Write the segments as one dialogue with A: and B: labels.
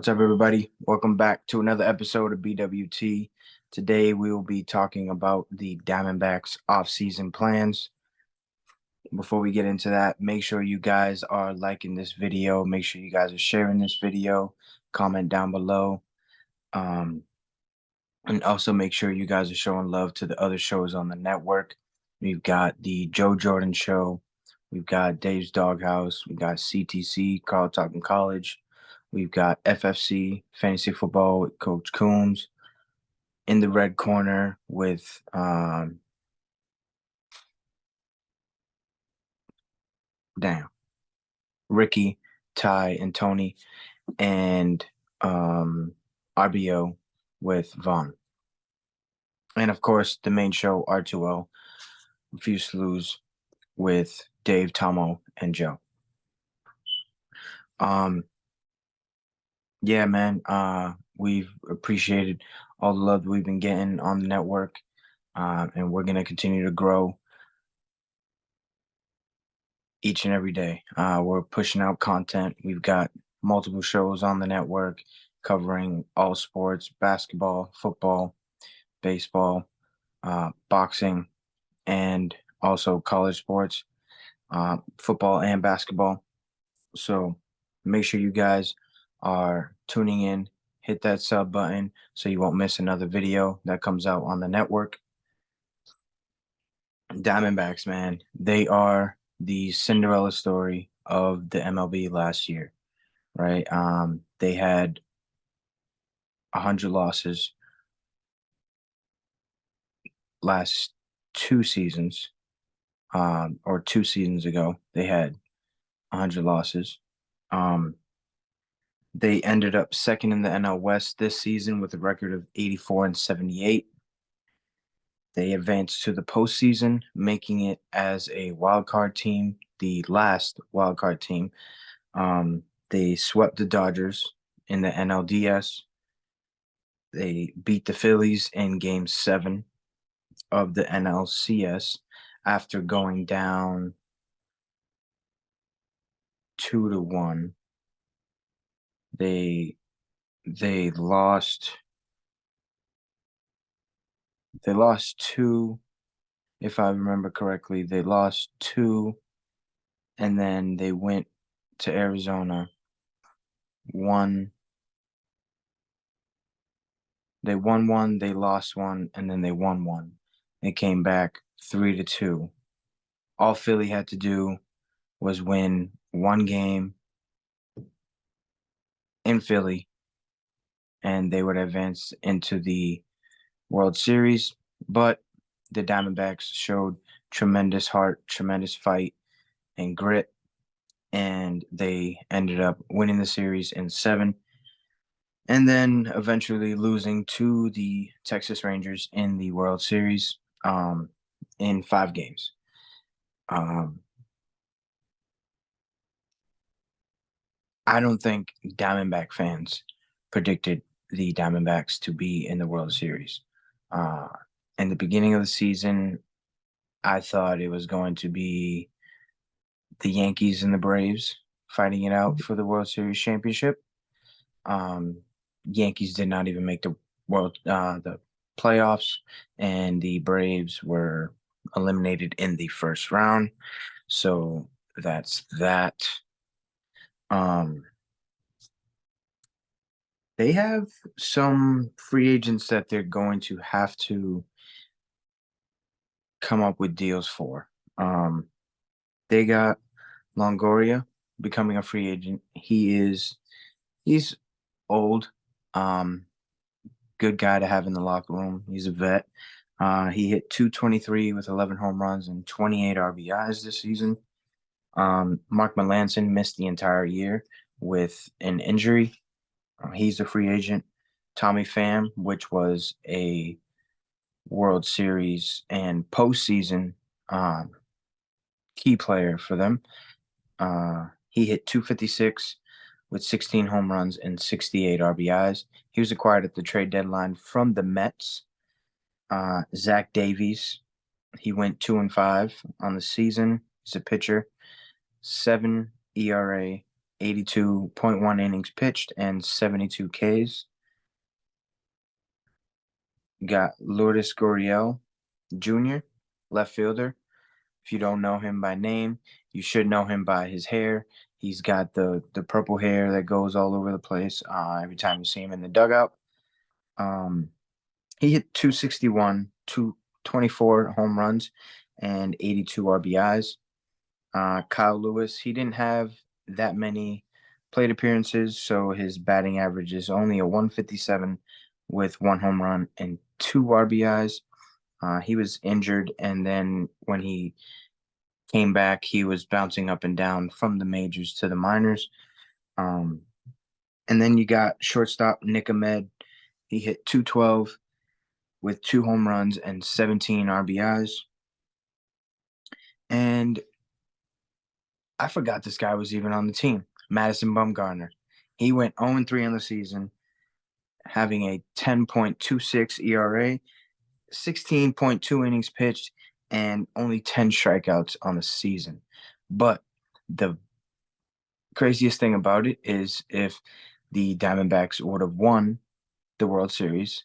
A: What's up, everybody? Welcome back to another episode of BWT. Today, we will be talking about the Diamondbacks off-season plans. Before we get into that, make sure you guys are liking this video. Make sure you guys are sharing this video. Comment down below. And also make sure you guys are showing love to the other shows on the network. We've got the Joe Jordan Show. We've got Dave's Doghouse. We've got CTC, Carl Talking College. We've got FFC, Fantasy Football with Coach Coombs. In the red corner with Ricky, Ty, and Tony. And RBO with Vaughn. And of course, the main show, R2L, Refuse to Lose, with Dave, Tomo, and Joe. Yeah, man. We've appreciated all the love that we've been getting on the network, and we're gonna continue to grow each and every day. We're pushing out content. We've got multiple shows on the network covering all sports: basketball, football, baseball, boxing, and also college sports, football and basketball. So make sure you guys are tuning in. Hit that sub button so you won't miss another video that comes out on the network. Diamondbacks, man, they are the Cinderella story of the MLB last year, right? They had 100 losses last two seasons, or 2 seasons ago. They had 100 losses. They ended up second in the NL West this season with a record of 84-78. They advanced to the postseason, making it as a wild card team, the last wild card team. They swept the Dodgers in the NLDS. They beat the Phillies in Game 7 of the NLCS after going down 2-1. They lost two, if I remember correctly. They lost two, and then they went to Arizona. They won one, they lost one, and then they won one. They came back 3-2. All Philly had to do was win one game in Philly, and they would advance into the World Series. But the Diamondbacks showed tremendous heart, tremendous fight, and grit, and they ended up winning the series in 7, and then eventually losing to the Texas Rangers in the World Series in 5 games. I don't think Diamondback fans predicted the Diamondbacks to be in the World Series. In the beginning of the season, I thought it was going to be the Yankees and the Braves fighting it out for the World Series championship. Yankees did not even make the playoffs, and the Braves were eliminated in the first round. So that's that. They have some free agents that they're going to have to come up with deals for. They got Longoria becoming a free agent. He's old. Good guy to have in the locker room. He's a vet. He hit 223 with 11 home runs and 28 RBIs this season. Mark Melancon missed the entire year with an injury. He's a free agent. Tommy Pham, which was a World Series and postseason key player for them. He hit 256 with 16 home runs and 68 RBIs. He was acquired at the trade deadline from the Mets. Zach Davies, he went 2-5 on the season. He's a pitcher, 7 ERA, 82.1 innings pitched, and 72 Ks. Got Lourdes Gurriel Jr., left fielder. If you don't know him by name, you should know him by his hair. He's got the purple hair that goes all over the place every time you see him in the dugout. Um, he hit 261, 224 home runs, and 82 RBIs. Kyle Lewis, he didn't have that many plate appearances, so his batting average is only a 157 with one home run and two RBIs. He was injured, and then when he came back, he was bouncing up and down from the majors to the minors. Um, and then you got shortstop Nick Ahmed. He hit 212 with two home runs and 17 RBIs. And I forgot this guy was even on the team, Madison Bumgarner. He went 0-3 on the season, having a 10.26 ERA, 16.2 innings pitched, and only 10 strikeouts on the season. But the craziest thing about it is if the Diamondbacks would have won the World Series,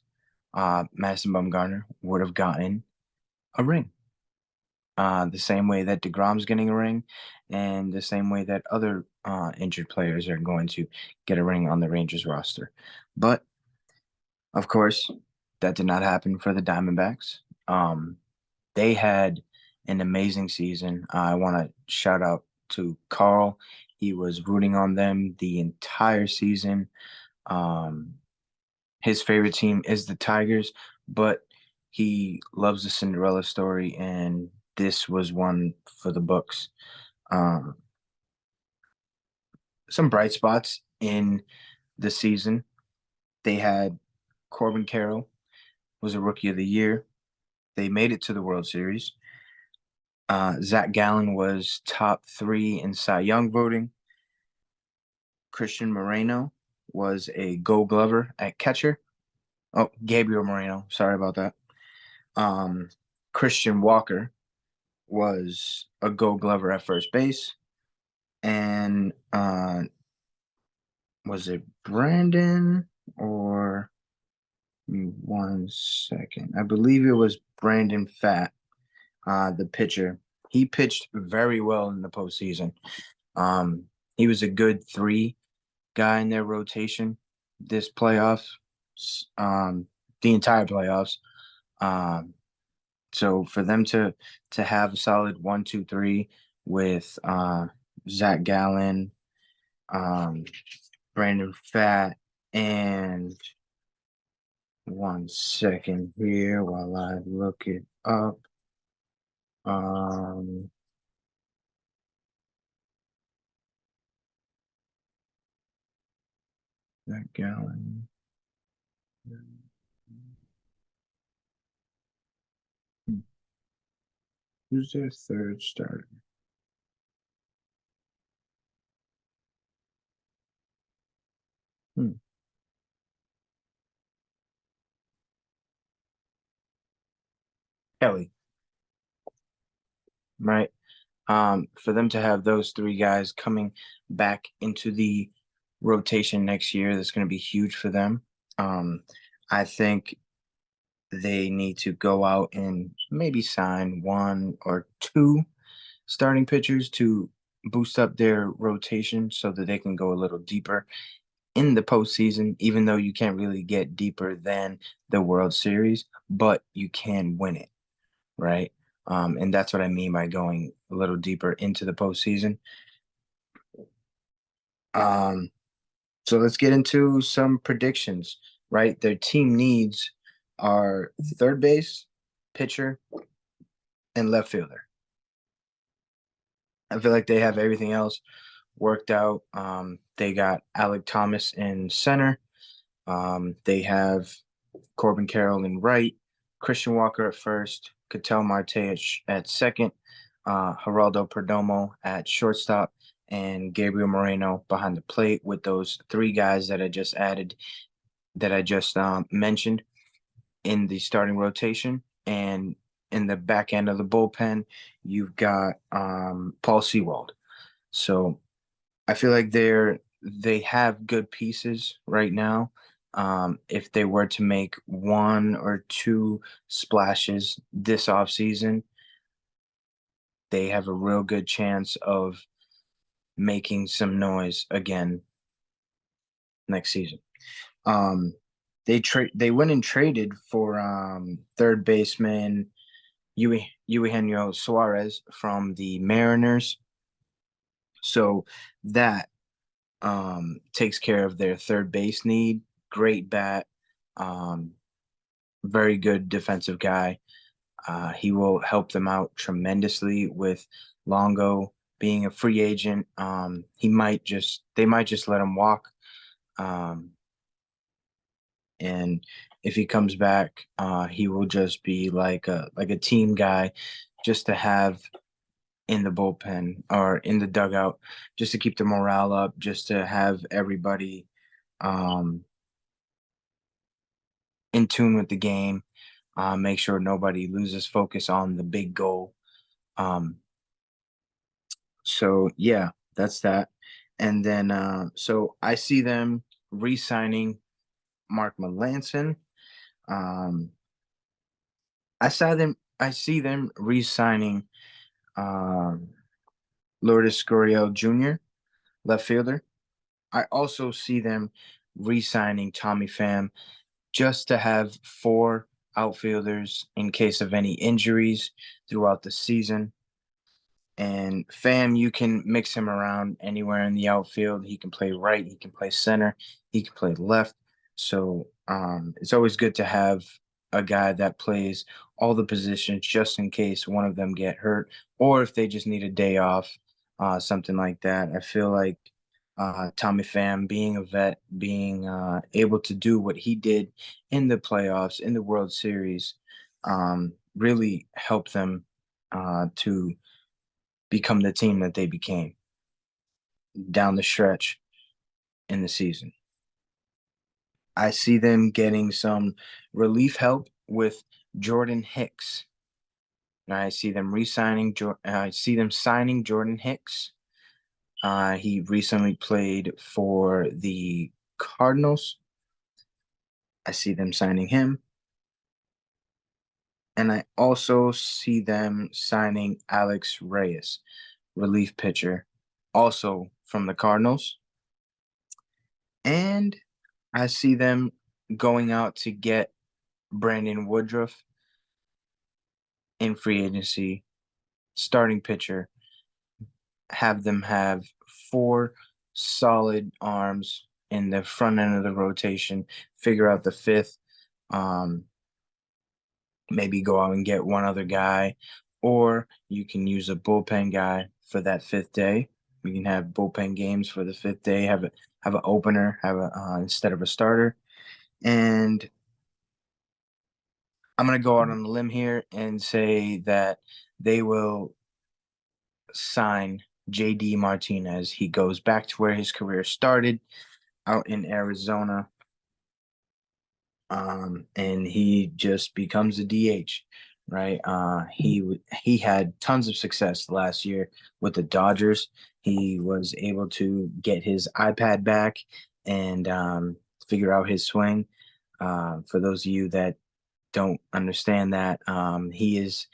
A: Madison Bumgarner would have gotten a ring. The same way that DeGrom's getting a ring, and the same way that other injured players are going to get a ring on the Rangers roster. But of course, that did not happen for the Diamondbacks. They had an amazing season. I want to shout out to Carl. He was rooting on them the entire season. Um, his favorite team is the Tigers, but he loves the Cinderella story, and this was one for the books. Um, some bright spots in the season. They had Corbin Carroll was a rookie of the year. They made it to the World Series. Zach Gallen was top 3 in Cy Young voting. Christian Moreno was a Gold Glover at catcher. Oh, Gabriel Moreno. Sorry about that. Christian Walker was a Gold Glover at first base. And was it Brandon or 1 second? I believe it was Brandon Pfaadt, the pitcher. He pitched very well in the postseason. He was a good 3 guy in their rotation this playoffs, the entire playoffs. Um, so for them to have a solid 1, 2, 3 with Zach Gallen, Brandon Pfaadt, and 1 second here while I look it up. Um, Zach Gallen. Who's their third starter? Hmm. Kelly, right? For them to have those 3 guys coming back into the rotation next year, that's going to be huge for them. I think they need to go out and maybe sign 1 or 2 starting pitchers to boost up their rotation so that they can go a little deeper in the postseason, even though you can't really get deeper than the World Series, but you can win it, right? And that's what I mean by going a little deeper into the postseason. Um, so let's get into some predictions, right? Their team needs are third base, pitcher, and left fielder. I feel like they have everything else worked out. They got Alec Thomas in center. They have Corbin Carroll in right, Christian Walker at first, Ketel Marte at second, Geraldo Perdomo at shortstop, and Gabriel Moreno behind the plate with those 3 guys that I just added, that I just mentioned in the starting rotation. And in the back end of the bullpen, you've got Paul Sewald. So I feel like they have good pieces right now. If they were to make one or two splashes this offseason, they have a real good chance of making some noise again next season. Um, they went and traded for third baseman Eugenio Suarez from the Mariners. So that takes care of their third base need. Great bat, um, very good defensive guy. He will help them out tremendously with Longo being a free agent. They might just let him walk. Um, and if he comes back, he will just be like a team guy, just to have in the bullpen or in the dugout, just to keep the morale up, just to have everybody um, in tune with the game, make sure nobody loses focus on the big goal. Um, so yeah, that's that. And then so I see them re-signing Mark Melanson. Um, I see them re-signing um, Lourdes Gurriel Jr., left fielder. I also see them re-signing Tommy Pham just to have four outfielders in case of any injuries throughout the season. And Pham, you can mix him around anywhere in the outfield. He can play right, he can play center, he can play left. So it's always good to have a guy that plays all the positions just in case one of them get hurt or if they just need a day off, something like that. I feel like Tommy Pham, being a vet, being able to do what he did in the playoffs, in the World Series, really helped them to become the team that they became down the stretch in the season. I see them getting some relief help with Jordan Hicks. I see them re-signing. I see them signing Jordan Hicks. He recently played for the Cardinals. I see them signing him. And I also see them signing Alex Reyes, relief pitcher, also from the Cardinals. And I see them going out to get Brandon Woodruff in free agency, starting pitcher, have them have four solid arms in the front end of the rotation, figure out the fifth, um, maybe go out and get one other guy, or you can use a bullpen guy for that fifth day. We can have bullpen games for the fifth day, have an opener, have a instead of a starter. And I'm going to go out on a limb here and say that they will sign JD Martinez. He goes back to where his career started out in Arizona. And he just becomes a DH, right? He had tons of success last year with the Dodgers. He was able to get his iPad back and figure out his swing. For those of you that don't understand that, he is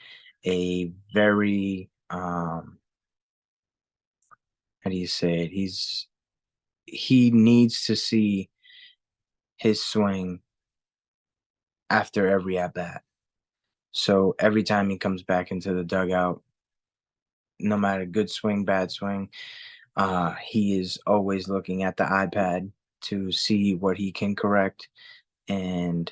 A: a very how do you say it? He needs to see his swing after every at bat. So every time he comes back into the dugout, no matter good swing, bad swing, he is always looking at the iPad to see what he can correct and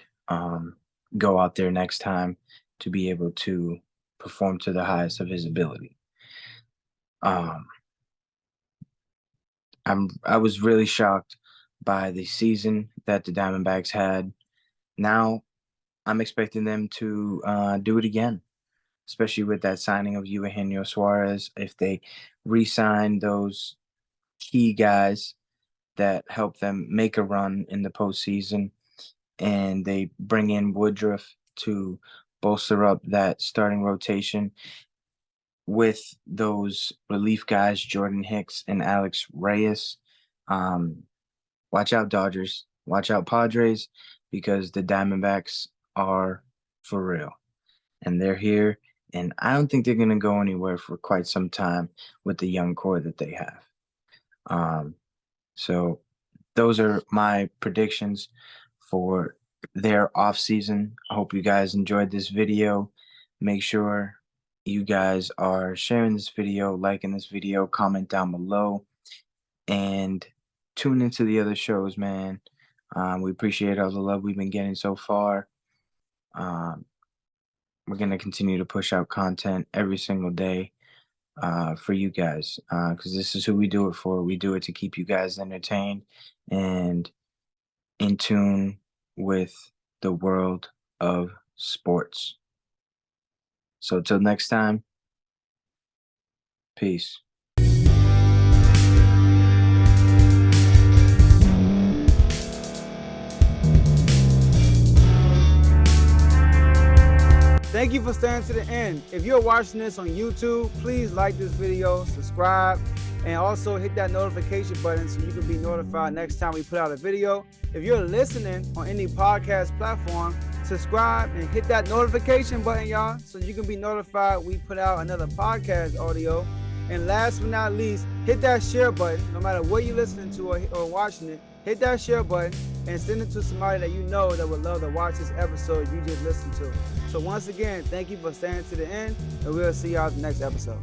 A: go out there next time to be able to perform to the highest of his ability. Um, I was really shocked by the season that the Diamondbacks had. Now I'm expecting them to do it again, especially with that signing of Eugenio Suarez. If they re-sign those key guys that help them make a run in the postseason, and they bring in Woodruff to bolster up that starting rotation, with those relief guys, Jordan Hicks and Alex Reyes. Watch out, Dodgers. Watch out, Padres, because the Diamondbacks are for real. And they're here. And I don't think they're going to go anywhere for quite some time with the young core that they have. So those are my predictions for their off season. I hope you guys enjoyed this video. Make sure you guys are sharing this video, liking this video, comment down below, and tune into the other shows, man. We appreciate all the love we've been getting so far. We're going to continue to push out content every single day for you guys, because this is who we do it for. We do it to keep you guys entertained and in tune with the world of sports. So till next time, peace.
B: Thank you for staying to the end. If you're watching this on YouTube, please like this video, subscribe, and also hit that notification button so you can be notified next time we put out a video. If you're listening on any podcast platform, subscribe and hit that notification button, y'all, so you can be notified we put out another podcast audio. And last but not least, hit that share button. No matter what you're listening to or watching it, hit that share button and send it to somebody that you know that would love to watch this episode you just listened to. So once again, thank you for staying to the end, and we'll see y'all at the next episode.